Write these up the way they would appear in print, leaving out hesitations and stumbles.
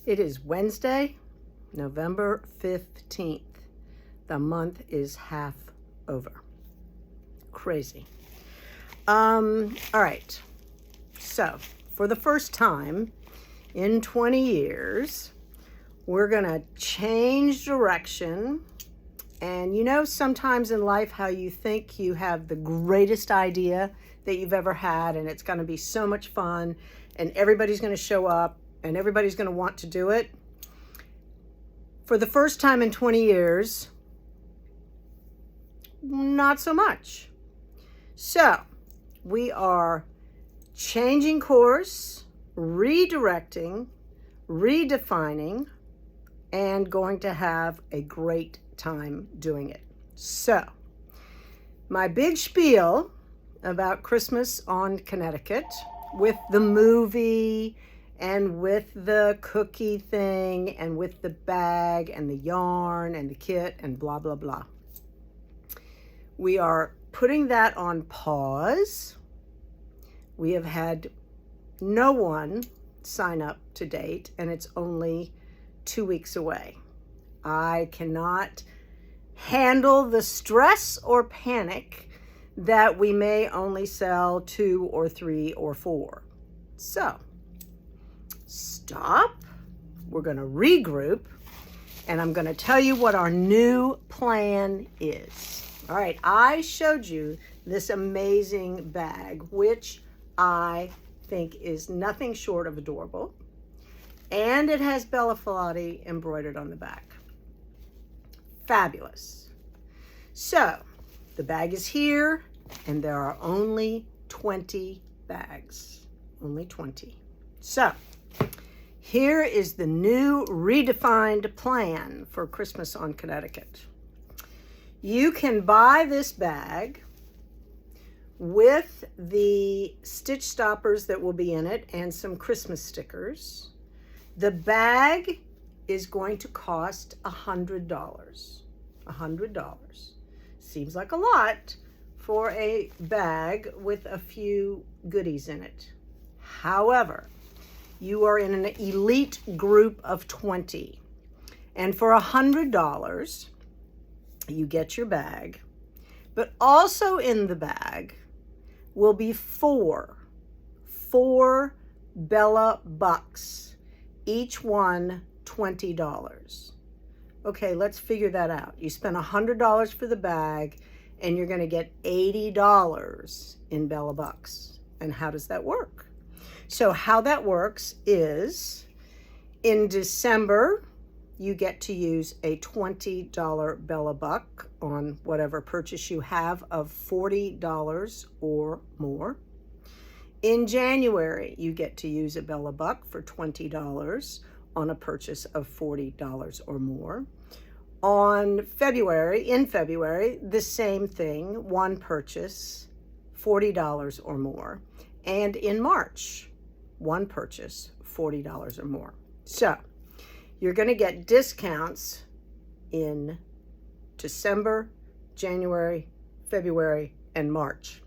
It is Wednesday, November 15th. The month is half over. Crazy. All right. So, for the first time in 20 years, we're going to change direction. And you know, sometimes in life how you think you have the greatest idea that you've ever had, and it's going to be so much fun, and everybody's going to show up, and everybody's going to want to do it. For the first time in 20 years, not so much. So, we are changing course, redirecting, redefining, and going to have a great time doing it. So, my big spiel about Christmas on Connecticut with the movie and with the cookie thing and with the bag and the yarn and the kit and blah, blah, blah. We are putting that on pause. We have had no one sign up to date, and it's only 2 weeks away. I cannot handle the stress or panic that we may only sell 2 or 3 or 4. So, stop. We're going to regroup, and I'm going to tell you what our new plan is. All right, I showed you this amazing bag, which I think is nothing short of adorable. And it has Bella Filati embroidered on the back. Fabulous. So, the bag is here, and there are only 20 bags. Only 20. So, here is the new redefined plan for Christmas on Connecticut. You can buy this bag with the stitch stoppers that will be in it and some Christmas stickers. The bag is going to cost $100. $100. Seems like a lot for a bag with a few goodies in it. However, you are in an elite group of 20. And for $100, you get your bag. But also in the bag will be four Bella bucks, each one $20. Okay, let's figure that out. You spend $100 for the bag, and you're going to get $80 in Bella bucks. And how does that work? So how that works is, in December, you get to use a $20 Bella buck on whatever purchase you have of $40 or more. In January, you get to use a Bella buck for $20 on a purchase of $40 or more. In February, the same thing, one purchase, $40 or more. And in March, one purchase, $40 or more. So, you're going to get discounts in December, January, February, and March.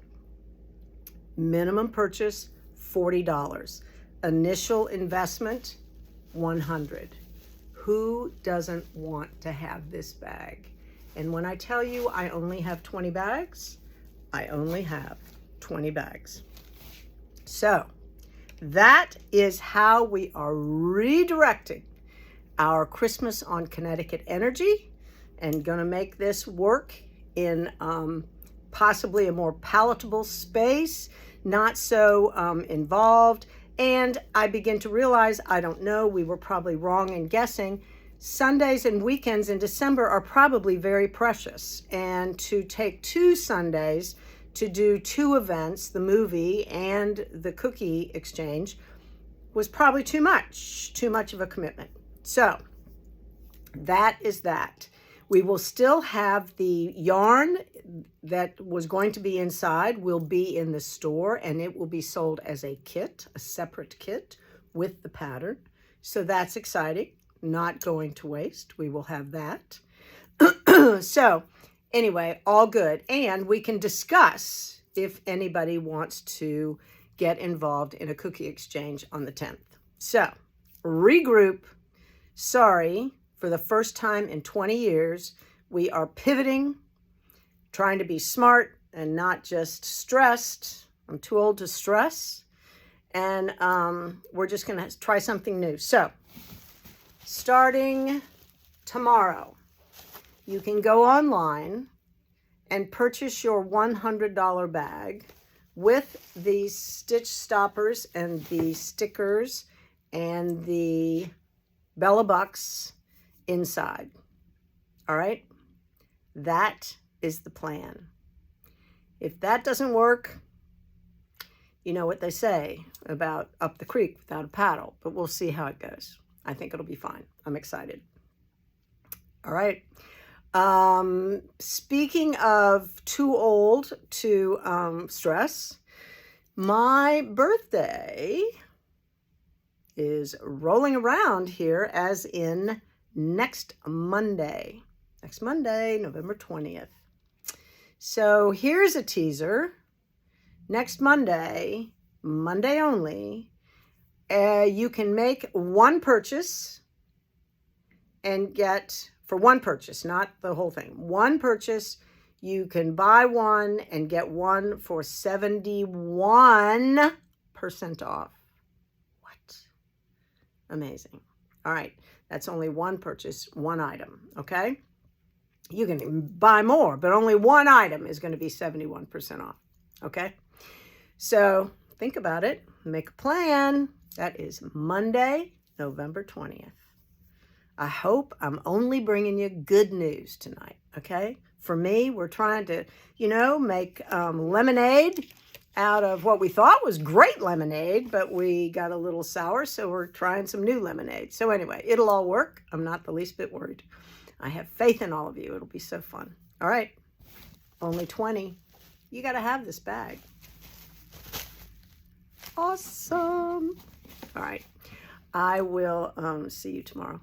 Minimum purchase, $40. Initial investment, $100. Who doesn't want to have this bag? And when I tell you I only have 20 bags, I only have 20 bags. So, that is how we are redirecting our Christmas on Connecticut energy and going to make this work in possibly a more palatable space, not so involved. And I begin to realize, I don't know, we were probably wrong in guessing. Sundays and weekends in December are probably very precious. And to take 2 Sundays to do 2 events, the movie and the cookie exchange, was probably too much of a commitment. So that is that. We will still have the yarn that was going to be inside will be in the store, and it will be sold as a kit, a separate kit with the pattern. So that's exciting, not going to waste. We will have that. So anyway, all good. And we can discuss if anybody wants to get involved in a cookie exchange on the 10th. So regroup, sorry, for the first time in 20 years, we are pivoting, trying to be smart and not just stressed. I'm too old to stress. And we're just going to try something new. So, starting tomorrow, you can go online and purchase your $100 bag with the stitch stoppers and the stickers and the Bella Bucks inside. All right? That is the plan. If that doesn't work, you know what they say about up the creek without a paddle, but we'll see how it goes. I think it'll be fine. I'm excited. All right. Speaking of too old to stress, my birthday is rolling around here, as in next Monday. Next Monday, November 20th. So here's a teaser. Next Monday, Monday only, you can make one purchase and get, for one purchase, not the whole thing, one purchase, you can buy one and get one for 71% off. What? Amazing. All right, that's only one purchase, one item, okay? You can buy more, but only one item is going to be 71% off, okay? So think about it. Make a plan. That is Monday, November 20th. I hope I'm only bringing you good news tonight, okay? For me, we're trying to, make lemonade out of what we thought was great lemonade, but we got a little sour, so we're trying some new lemonade. So anyway, it'll all work. I'm not the least bit worried. I have faith in all of you. It'll be so fun. All right. Only 20. You got to have this bag. Awesome. All right. I will see you tomorrow.